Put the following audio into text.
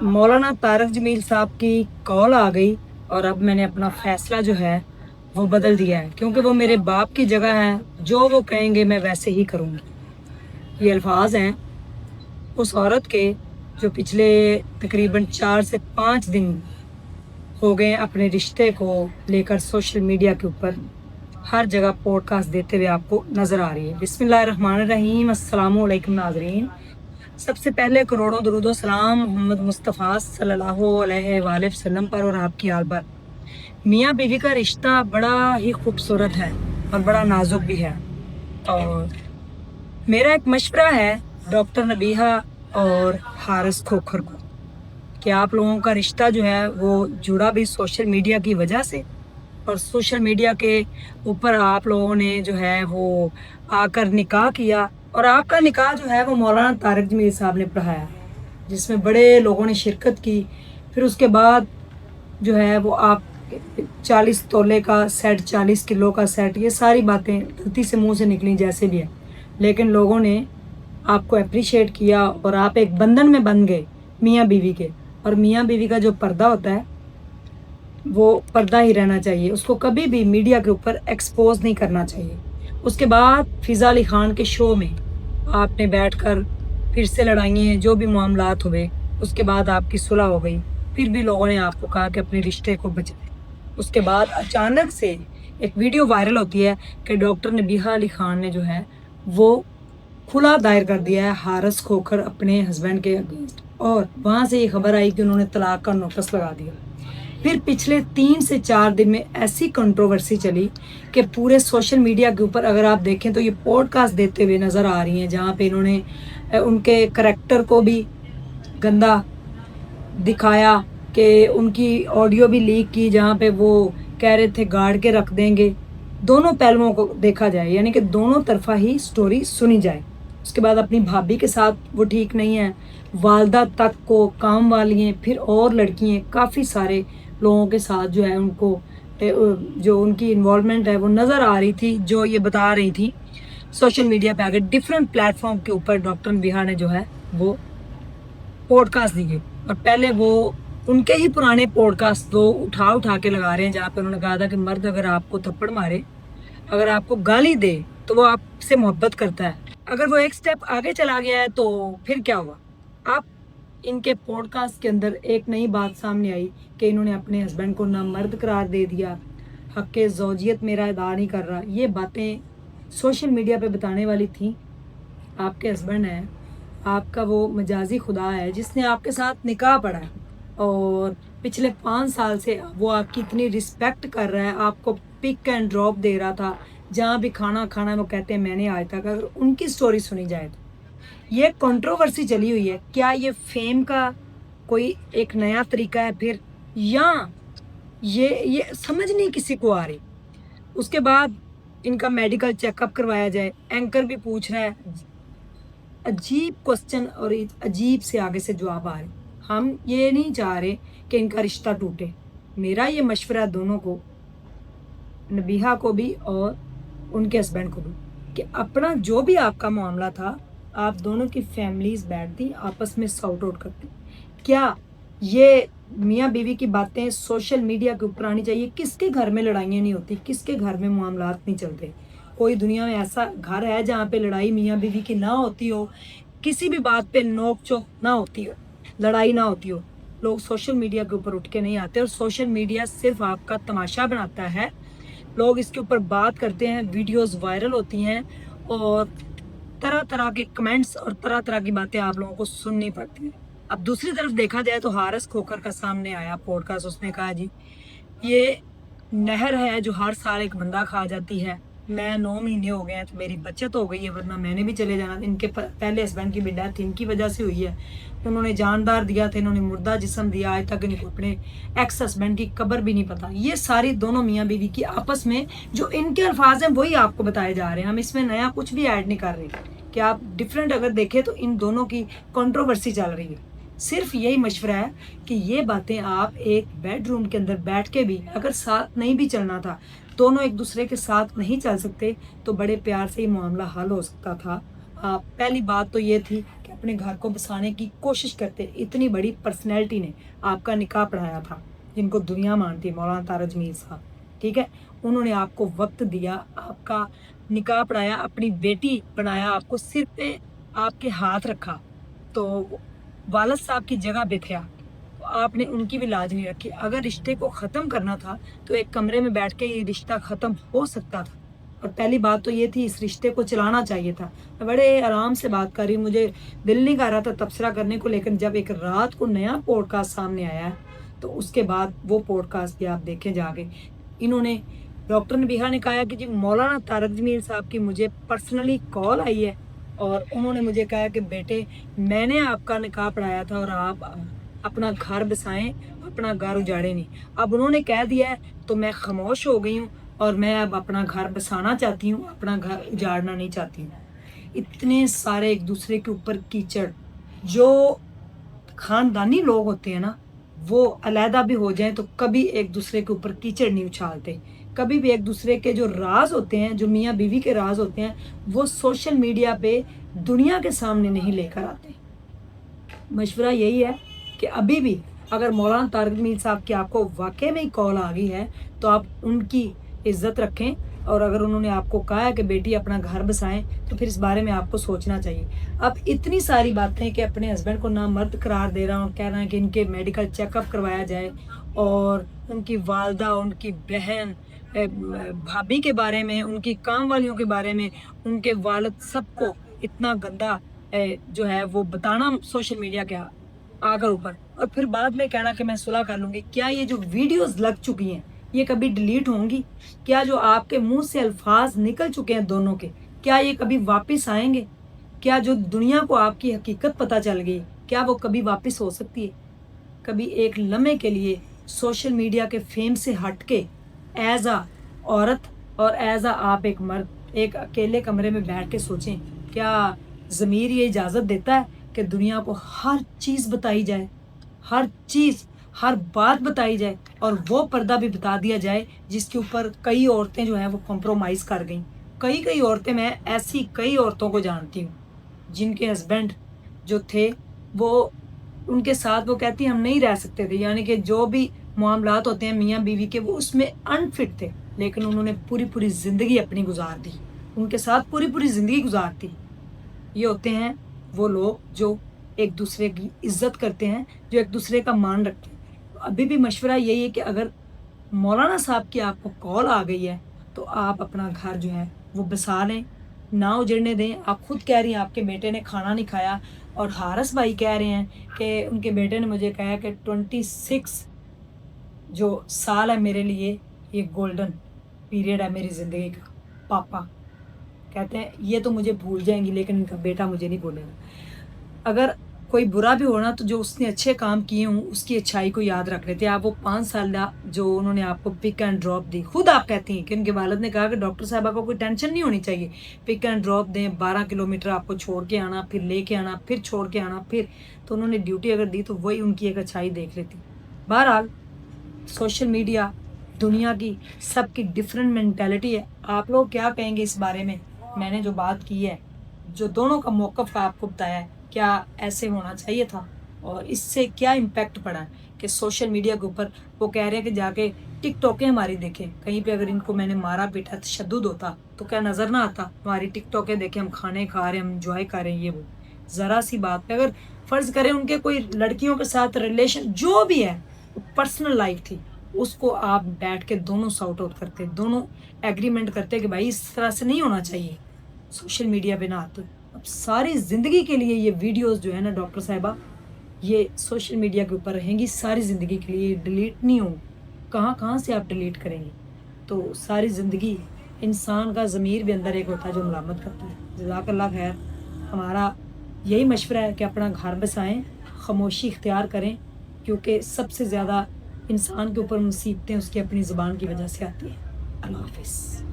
मौलाना तारक जमील साहब की कॉल आ गई और अब मैंने अपना फैसला जो है वो बदल दिया है, क्योंकि वो मेरे बाप की जगह है। जो वो कहेंगे मैं वैसे ही करूँगी। ये अल्फाज हैं उस औरत के जो पिछले तकरीबन 4 से 5 दिन हो गए अपने रिश्ते को लेकर सोशल मीडिया के ऊपर हर जगह पॉडकास्ट देते हुए आपको नज़र आ रही है। बिस्मिल्लाहिर्रहमानिर्रहीम, अस्सलामु अलैकुम नाज़रीन। सबसे पहले करोड़ों दरूद व सलाम मोहम्मद मुस्तफ़ा सल्लल्लाहु अलैहि वसल्लम पर और आपकी आल पर। मियाँ बीवी का रिश्ता बड़ा ही खूबसूरत है और बड़ा नाजुक भी है। और मेरा एक मशवरा है डॉक्टर नबीहा और हारिस खोखर को कि आप लोगों का रिश्ता जो है वो जुड़ा भी सोशल मीडिया की वजह से, और सोशल मीडिया के ऊपर आप लोगों ने जो है वो आकर निकाह किया, और आपका निकाह जो है वो मौलाना तारक जमील साहब ने पढ़ाया, जिसमें बड़े लोगों ने शिरकत की। फिर उसके बाद जो है वो आप 40 तोले का सेट, 40 किलो का सेट, ये सारी बातें गलती से मुंह से निकली जैसे भी है, लेकिन लोगों ने आपको अप्रिशिएट किया और आप एक बंधन में बन गए मियाँ बीवी के। और मियाँ बीवी का जो पर्दा होता है वो पर्दा ही रहना चाहिए, उसको कभी भी मीडिया के ऊपर एक्सपोज नहीं करना चाहिए। उसके बाद फिज़ा अली खान के शो में आपने बैठकर फिर से लड़ाइयाँ जो भी मामलात हुए, उसके बाद आपकी सुलह हो गई, फिर भी लोगों ने आपको कहा कि अपने रिश्ते को बचाएं। उसके बाद अचानक से एक वीडियो वायरल होती है कि डॉक्टर नबीहा अली खान ने जो है वो खुला दायर कर दिया है हारिस खोखर अपने हस्बैंड के अगेंस्ट, और वहाँ से ये खबर आई कि उन्होंने तलाक का नोटिस लगा दिया। फिर पिछले 3 से 4 दिन में ऐसी कंट्रोवर्सी चली कि पूरे सोशल मीडिया के ऊपर अगर आप देखें तो ये पॉडकास्ट देते हुए नज़र आ रही हैं, जहाँ पे इन्होंने उनके करैक्टर को भी गंदा दिखाया, कि उनकी ऑडियो भी लीक की जहाँ पे वो कह रहे थे गाड़ के रख देंगे। दोनों पहलुओं को देखा जाए, यानी कि दोनों तरफा ही स्टोरी सुनी जाए। उसके बाद अपनी भाभी के साथ वो ठीक नहीं है, वालदा तक को, काम वाली, फिर और लड़कियाँ, काफ़ी सारे लोगों के साथ जो है उनको जो उनकी इन्वॉल्वमेंट है वो नज़र आ रही थी, जो ये बता रही थी सोशल मीडिया पे आगे डिफरेंट प्लेटफॉर्म के ऊपर डॉक्टर नबीहा ने जो है वो पॉडकास्ट दिए। और पहले वो उनके ही पुराने पॉडकास्ट लोग उठा के लगा रहे हैं, जहाँ पे उन्होंने कहा था कि मर्द अगर आपको थप्पड़ मारे, अगर आपको गाली दे, तो वो आपसे मोहब्बत करता है। अगर वो एक स्टेप आगे चला गया है तो फिर क्या हुआ? आप इनके पॉडकास्ट के अंदर एक नई बात सामने आई कि इन्होंने अपने हस्बैंड को नामर्द करार दे दिया, हक़ ज़ौजियत मेरा अदा नहीं कर रहा। ये बातें सोशल मीडिया पे बताने वाली थी। आपके हस्बैंड है, आपका वो मजाजी खुदा है जिसने आपके साथ निकाह पढ़ा है, और पिछले 5 साल से वो आपकी इतनी रिस्पेक्ट कर रहा है, आपको पिक एंड ड्रॉप दे रहा था, जहाँ भी खाना खाना वो कहते हैं मैंने आज तक। अगर उनकी स्टोरी सुनी जाए तो ये कंट्रोवर्सी चली हुई है, क्या ये फेम का कोई एक नया तरीका है फिर, या ये समझ नहीं किसी को आ रही। उसके बाद इनका मेडिकल चेकअप करवाया जाए, एंकर भी पूछ रहा है, अजीब क्वेश्चन और अजीब से आगे से जवाब आ रहे। हम ये नहीं चाह रहे कि इनका रिश्ता टूटे। मेरा ये मशवरा दोनों को, नबीहा को भी और उनके हस्बैंड को भी, कि अपना जो भी आपका मामला था, आप दोनों की फैमिलीज बैठती आपस में सॉर्ट आउट करती। क्या ये मियाँ बीवी की बातें सोशल मीडिया के ऊपर आनी चाहिए? किसके घर में लड़ाइयाँ नहीं होती, किसके घर में मामलात नहीं चलते? कोई दुनिया में ऐसा घर है जहाँ पे लड़ाई मियाँ बीवी की ना होती हो, किसी भी बात पे नोक चोक ना होती हो, लड़ाई ना होती हो? लोग सोशल मीडिया के ऊपर उठ के नहीं आते, और सोशल मीडिया सिर्फ आपका तमाशा बनाता है। लोग इसके ऊपर बात करते हैं, वीडियोस वायरल होती हैं, और तरह तरह के कमेंट्स और तरह तरह की बातें आप लोगों को सुननी पड़ती हैं। अब दूसरी तरफ देखा जाए तो हारिस खोखर का सामने आया पॉडकास्ट, उसने कहा जी ये नहर है जो हर साल एक बंदा खा जाती है, मैं 9 महीने हो गए हैं तो मेरी बचत हो गई है, वरना मैंने भी चले जाना। इनके पहले हस्बैंड की भी डेथ इनकी वजह से हुई है, उन्होंने जानदार दिया था, इन्होंने मुर्दा जिस्म दिया, आज तक इनको अपने एक्स हस्बैंड की कब्र भी नहीं पता। ये सारी दोनों मियाँ बीवी की आपस में जो इनके अल्फाज हैं वही आपको बताए जा रहे हैं, हम इसमें नया कुछ भी ऐड नहीं कर रहे। कि आप डिफरेंट अगर देखें तो इन दोनों की कंट्रोवर्सी चल रही है। सिर्फ यही मशवरा है कि ये बातें आप एक बेडरूम के अंदर बैठ के भी, अगर साथ नहीं भी चलना था, दोनों एक दूसरे के साथ नहीं चल सकते, तो बड़े प्यार से ही मामला हल हो सकता था। पहली बात तो ये थी कि अपने घर को बसाने की कोशिश करते। इतनी बड़ी पर्सनैलिटी ने आपका निकाह पढ़ाया था, जिनको दुनिया मानती है, मौलाना तारक जमील साहब, ठीक है, उन्होंने आपको वक्त दिया, आपका निकाह पढ़ाया, अपनी बेटी बनाया, आपको सिर पे आपके हाथ रखा, तो वालिद साहब की जगह पे थे आप, तो आपने उनकी भी लाज नहीं रखी। अगर रिश्ते को ख़त्म करना था तो एक कमरे में बैठ के ये रिश्ता ख़त्म हो सकता था। और पहली बात तो ये थी, इस रिश्ते को चलाना चाहिए था। मैं बड़े आराम से बात कर रही हूँ, मुझे दिल नहीं कर रहा था तबसरा करने को, लेकिन जब एक रात को नया पॉडकास्ट सामने आया है तो उसके बाद वो पॉडकास्ट भी आप देखें जाके। इन्होंने, डॉक्टर नबीहा ने कहा कि जी मौलाना तारक जमील साहब की मुझे पर्सनली कॉल आई है और उन्होंने मुझे कहा कि बेटे मैंने आपका निकाह पढ़ाया था और आप अपना घर बसाएं, अपना घर उजाड़े नहीं। अब उन्होंने कह दिया है तो मैं खामोश हो गई हूँ और मैं अब अपना घर बसाना चाहती हूँ, अपना घर उजाड़ना नहीं चाहती हूँ। इतने सारे एक दूसरे के ऊपर कीचड़, जो खानदानी लोग होते हैं ना, वो अलहदा भी हो जाएं तो कभी एक दूसरे के ऊपर कीचड़ नहीं उछालते। कभी भी एक दूसरे के जो राज होते हैं, जो मियाँ बीवी के राज होते हैं, वो सोशल मीडिया पे दुनिया के सामने नहीं लेकर आते। मशवरा यही है कि अभी भी अगर मौलाना तारक जमील साहब की आपको वाकई में ही कॉल आ गई है तो आप उनकी इज्जत रखें, और अगर उन्होंने आपको कहा है कि बेटी अपना घर बसाएं तो फिर इस बारे में आपको सोचना चाहिए। अब इतनी सारी बातें कि अपने हस्बैंड को नामर्द करार दे रहा हूँ, कह रहा है कि इनके मेडिकल चेकअप करवाया जाए, और उनकी वालदा, उनकी बहन, भाभी के बारे में, उनकी काम वालियों के बारे में, उनके वालिद, सबको इतना गंदा जो है वो बताना सोशल मीडिया के आकर ऊपर, और फिर बाद में कहना कि मैं सुलह कर लूँगी। क्या ये जो वीडियोस लग चुकी हैं ये कभी डिलीट होंगी? क्या जो आपके मुंह से अल्फाज निकल चुके हैं दोनों के, क्या ये कभी वापस आएंगे? क्या जो दुनिया को आपकी हकीकत पता चल गई, क्या वो कभी वापस हो सकती है? कभी एक लम्हे के लिए सोशल मीडिया के फेम से हट के एज आ औरत और एज आ आप एक मर्द एक अकेले कमरे में बैठ के सोचें, क्या ज़मीर ये इजाज़त देता है कि दुनिया को हर चीज़ बताई जाए, हर चीज़, हर बात बताई जाए, और वो पर्दा भी बता दिया जाए जिसके ऊपर कई औरतें जो हैं वो कॉम्प्रोमाइज़ कर गई। कई औरतें, मैं ऐसी कई औरतों को जानती हूँ जिनके हस्बैंड जो थे वो उनके साथ वो कहती हम नहीं रह सकते थे, यानी कि जो भी मामलात होते हैं मियाँ बीवी के वो उसमें अनफिट थे, लेकिन उन्होंने पूरी ज़िंदगी अपनी गुजार दी, उनके साथ पूरी ज़िंदगी गुजारती। ये होते हैं वो लोग जो एक दूसरे की इज्जत करते हैं, जो एक दूसरे का मान रखते हैं। अभी भी मशवरा यही है कि अगर मौलाना साहब की आपको कॉल आ गई है तो आप अपना घर जो है वो बसा लें, ना उजड़ने दें। आप खुद कह रही हैं आपके बेटे ने खाना नहीं खाया, और हारिस भाई कह रहे हैं कि उनके बेटे ने मुझे कहा कि 26 जो साल है मेरे लिए ये गोल्डन पीरियड है मेरी ज़िंदगी का। पापा कहते हैं ये तो मुझे भूल जाएंगी लेकिन इनका बेटा मुझे नहीं भूलेगा। अगर कोई बुरा भी होना तो जो उसने अच्छे काम किए हों उसकी अच्छाई को याद रख लेते हैं आप। वो 5 साल जो उन्होंने आपको पिक एंड ड्रॉप दी, खुद आप कहती हैं कि उनके वालिद ने कहा कि डॉक्टर साहबा को कोई टेंशन नहीं होनी चाहिए, पिक एंड ड्रॉप दें, 12 किलोमीटर आपको छोड़ के आना, फिर लेके आना, फिर छोड़ के आना, फिर तो उन्होंने ड्यूटी अगर दी तो वही उनकी एक अच्छाई देख लेती। बहरहाल सोशल मीडिया दुनिया की सबकी डिफरेंट मेंटालिटी है। आप लोग क्या कहेंगे इस बारे में? मैंने जो बात की है, जो दोनों का मौक़िफ़ आपको बताया है, क्या ऐसे होना चाहिए था और इससे क्या इम्पैक्ट पड़ा है कि सोशल मीडिया के ऊपर वो कह रहे हैं कि जाके टिकटॉकें हमारी देखें, कहीं पे अगर इनको मैंने मारा पीटा तशद्दुद होता तो क्या नज़र ना आता? हमारी टिकटॉकें देखें, हम खाने खा रहे हैं, हम इंजॉय कर रहे हैं, ये वो ज़रा सी बात पे अगर फ़र्ज़ करें उनके कोई लड़कियों के साथ रिलेशन जो भी है पर्सनल लाइफ थी, उसको आप बैठ के दोनों सॉर्ट आउट करते, दोनों एग्रीमेंट करते कि भाई इस तरह से नहीं होना चाहिए, सोशल मीडिया पे ना आते। अब सारी ज़िंदगी के लिए ये वीडियोस जो है ना डॉक्टर साहिबा, ये सोशल मीडिया के ऊपर रहेंगी सारी ज़िंदगी के लिए, डिलीट नहीं होंगी। कहाँ से आप डिलीट करेंगे? तो सारी ज़िंदगी इंसान का ज़मीर भी अंदर एक होता है जो मलामत करता है। जज़ाकल्लाह खैर। हमारा यही मशवरा है कि अपना घर बसाएं, खामोशी इख्तियार करें, क्योंकि सबसे ज़्यादा इंसान के ऊपर मुसीबतें उसकी अपनी ज़ुबान की वजह से आती हैं। अल्लाह हाफ़िज़।